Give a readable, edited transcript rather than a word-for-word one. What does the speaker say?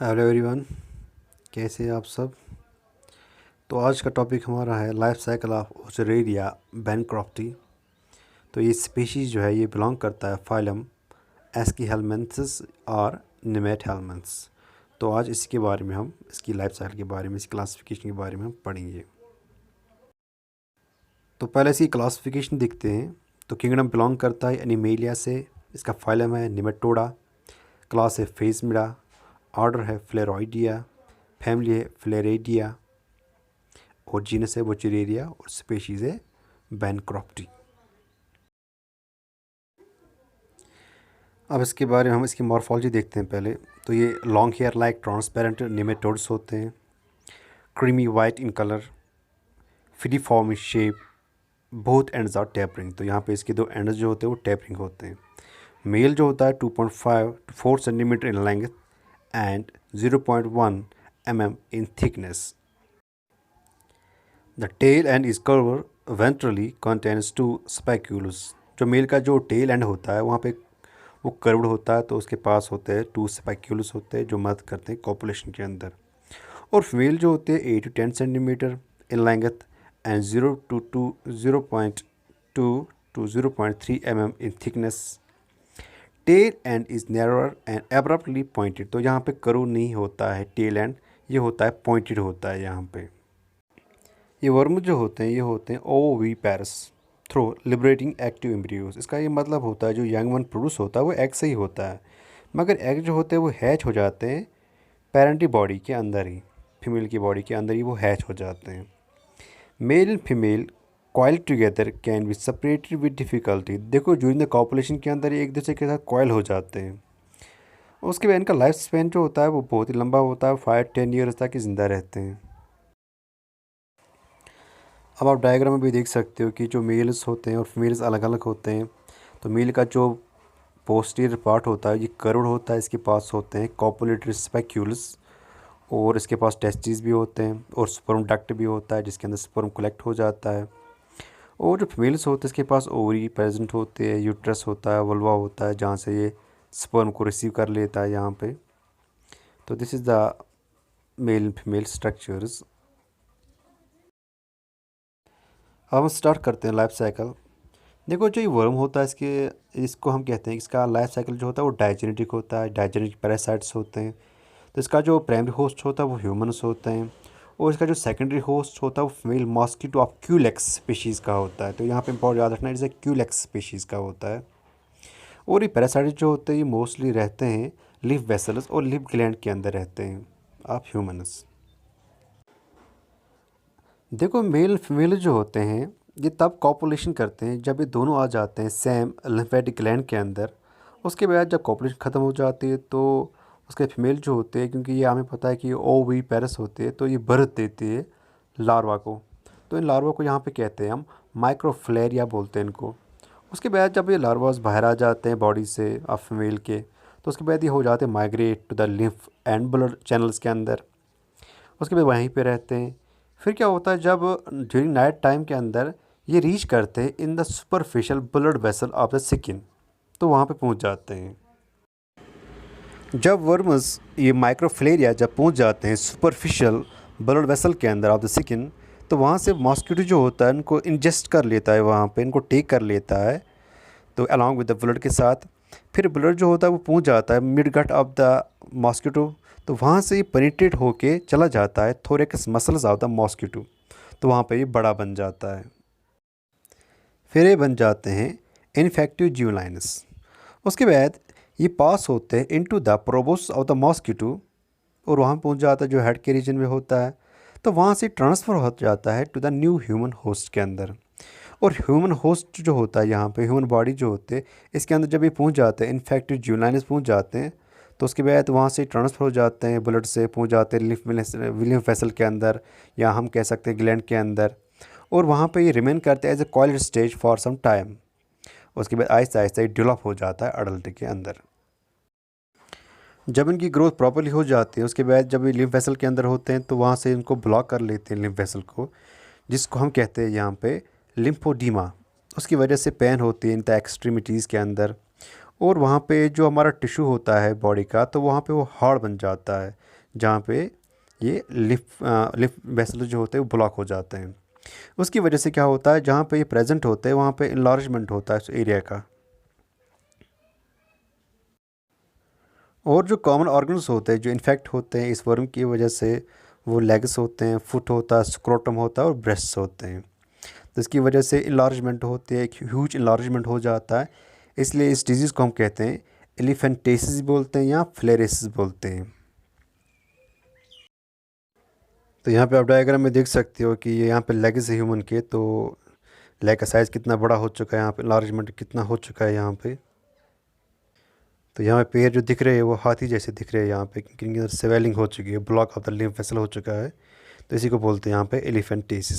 Hello everyone, कैसे हैं आप सब। तो आज का टॉपिक हमारा है लाइफ साइकिल ऑफ ओचरेरिया बैनक्रॉफ्टी। तो ये स्पीशीज़ जो है ये बिलोंग करता है फाइलम एस्कीहेलमेंथिस और निमेटहेलमेंथ्स। तो आज इसके बारे में हम इसकी लाइफ साइकिल के बारे में, इसकी क्लासिफिकेशन के बारे में हम पढ़ेंगे। तो पहले इसकी क्लासिफिकेशन देखते हैं। तो किंगडम बिलोंग करता है एनिमेलिया से, इसका फाइलम है निमेटोडा, क्लास है फेसमिडा, ऑर्डर है फ्लेरोइडिया, फैमिली है फ्लेरेडिया और जीनस है वोचरेरिया और स्पेशीज़ है बैनक्रॉफ्टी। अब इसके बारे में हम इसकी मॉर्फोलॉजी देखते हैं पहले। तो ये long hair like transparent nematodes होते हैं, creamy white in colour, filiform in shape, both ends are tapering. तो यहाँ पे इसके दो एंड्स जो होते हैं वो टेपरिंग होते हैं। मेल जो होता है 2.5 to 4 centimetre in length and 0.1 mm in thickness. The tail end is curved ventrally, contains 2 spicules. जो मेल का जो टेल एंड होता है वहाँ पे वो कर्व्ड होता है, तो उसके पास होते हैं 2 स्पाइक्यूल्स होते हैं जो मदद करते हैं कॉपुलेशन के अंदर। और फीमेल जो होते हैं 8 to 10 centimetre in length and 0.2 to 0.3 mm in thickness. Tail end is narrower and abruptly pointed. तो यहाँ पे कर्व नहीं होता है टेल एंड, ये होता है पॉइंटेड होता है यहाँ पे। ये वर्म जो होते हैं ये होते हैं ओवी पैरस थ्रू लिबरेटिंग एक्टिव एम्ब्रियोज। इसका ये मतलब होता है जो यंग वन प्रोड्यूस होता है वो एग से ही होता है, मगर एग जो होते हैं वो हैच हो जाते हैं पेरेंटी बॉडी के अंदर ही, फीमेल की बॉडी के अंदर ही वो हैच हो जाते हैं। Male and female coil together can be separated with difficulty. देखो ड्यूरिंग द कॉपुलेशन के अंदर एक दूसरे के साथ कॉयल हो जाते हैं। उसके बाद इनका लाइफ स्पैन जो होता है वो बहुत ही लंबा होता है, 5-10 ईयर्स तक ज़िंदा रहते हैं। अब आप डायग्राम में भी देख सकते हो कि जो मेल्स होते हैं और फीमेल्स अलग अलग होते हैं। तो मेल का जो पोस्टीरियर पार्ट होता है ये कर्व्ड होता है, इसके पास होते हैं कॉपुलेटरी स्पैक्यूल्स और इसके पास टेस्टिस भी होते हैं और स्पर्म डक्ट भी होता है जिसके अंदर स्पर्म कलेक्ट हो जाता है। और जो फीमेल्स होते हैं इसके पास ओवरी प्रेजेंट होते हैं, यूट्रस होता है, वल्वा होता है जहाँ से ये स्पर्म को रिसीव कर लेता है यहाँ पे। तो this is the male and female structures. अब हम स्टार्ट करते हैं लाइफ साइकिल। देखो जो ये वर्म होता है इसको हम कहते हैं इसका लाइफ साइकिल जो होता है वो डायजेनेटिक होता है, डायजेनेटिक पैरासाइट्स होते हैं। तो इसका जो प्राइमरी होस्ट होता है वो ह्यूमन्स होते हैं और इसका जो सेकेंडरी होस्ट होता है वो female mosquito of Culex species का होता है। तो यहाँ पे बहुत याद रखना, इसे क्यूलेक्स स्पीशीज़ का होता है। और ये पैरासाइट जो होते हैं ये मोस्टली रहते हैं लिव वेसल्स और लिव ग्लैंड के अंदर रहते हैं ऑफ ह्यूमन्स। देखो मेल फीमेल जो होते हैं ये तब कॉपुलेशन करते हैं जब ये दोनों आ जाते हैं सेम लिम्फेटिक ग्लैंड के अंदर। उसके बाद जब कॉपुलेशन ख़त्म हो जाती है तो उसके फीमेल जो होते हैं, क्योंकि ये हमें पता है कि ये ओवी पैरस होते हैं, तो ये बर्थ देती है लार्वा को। तो इन लार्वा को यहाँ पे कहते हैं हम माइक्रोफ्लेरिया बोलते हैं इनको। उसके बाद जब ये लार्वास बाहर आ जाते हैं बॉडी से ऑफ फीमेल के, तो उसके बाद ये हो जाते हैं migrate to the lymph and blood channels के अंदर। उसके बाद वहीं पे रहते हैं। फिर क्या होता है जब ड्यूरिंग नाइट टाइम के अंदर ये रीच करते हैं in the superficial blood vessel of the skin, तो वहाँ पे पहुँच जाते हैं। जब वर्म्स ये माइक्रोफ्लेरिया जब पहुँच जाते हैं सुपरफिशियल ब्लड वेसल के अंदर ऑफ द स्किन, तो वहाँ से मॉस्किटो जो होता है इनको इंजेस्ट कर लेता है, वहाँ पे इनको टेक कर लेता है, तो अलॉन्ग विद द ब्लड के साथ। फिर ब्लड जो होता है वो पहुँच जाता है mid gut of the mosquito, तो वहाँ से ये पेनिट्रेट होके चला जाता है thorax muscles of the mosquito, तो वहाँ पे ये बड़ा बन जाता है। फिर ये बन जाते हैं इन्फेक्टिव ज्यूलाइनस। उसके बाद ये पास होते हैं into the proboscis of the mosquito और वहाँ पहुँच जाता है जो हेड के रीजन में होता है। तो वहाँ से ट्रांसफ़र हो जाता है to the new human host के अंदर। और ह्यूमन होस्ट जो होता है यहाँ पे ह्यूमन बॉडी जो होते हैं इसके अंदर जब ये पहुँच जाते हैं इन्फेक्टिव ज्यूलाइनस पहुँच जाते हैं, तो उसके बाद वहाँ से ट्रांसफ़र हो जाते हैं ब्लड से पहुँच जाते हैं लिम्फ वेसल के अंदर, या हम कह सकते हैं ग्लैंड के अंदर। और वहाँ पे ये रिमेन करते हैं as a coiled stage for some time. उसके बाद आहिस्ता आहिस्ता ये डेवलप हो जाता है अडल्ट के अंदर। जब इनकी ग्रोथ प्रॉपर्ली हो जाती है उसके बाद जब ये लिम्फ वेसल के अंदर होते हैं तो वहाँ से इनको ब्लॉक कर लेते हैं लिम्फ वेसल को, जिसको हम कहते हैं यहाँ पे लिम्फोडीमा। उसकी वजह से पेन होती है इन द एक्सट्रीमिटीज़ के अंदर और वहाँ पे जो हमारा टिश्यू होता है बॉडी का, तो वहाँ पे वो हार्ड बन जाता है, जहाँ पे ये लिफ वेसल जो होते हैं वो ब्लॉक हो जाते हैं। उसकी वजह से क्या होता है, जहाँ पे ये प्रेजेंट होते हैं वहाँ पे इन्लार्जमेंट होता है उस एरिया का। और जो कॉमन ऑर्गन्स होते हैं जो इन्फेक्ट होते हैं इस वर्म की वजह से, वो लेग्स होते हैं, फुट होता है, स्क्रोटम होता है और ब्रेस्ट्स होते हैं। तो इसकी वजह से इन्लार्जमेंट होती है, एक ह्यूज इन्लार्जमेंट हो जाता है। इसलिए इस डिज़ीज़ को हम कहते हैं एलिफेंटेसिस बोलते हैं या फ्लेरेसिस बोलते हैं। तो यहाँ पे आप डायग्राम में देख सकते हो कि ये यहाँ पे लेग्स है ह्यूमन के, तो लेग का साइज़ कितना बड़ा हो चुका है, यहाँ पे इन्लार्जमेंट कितना हो चुका है यहाँ पे। तो यहाँ पे पैर जो दिख रहे हैं वो हाथी जैसे दिख रहे हैं यहाँ पे, क्योंकि इनके अंदर स्वेलिंग हो चुकी है, block of the lymph vessel हो चुका है। तो इसी को बोलते हैं यहाँ पे एलिफेंटेसिस।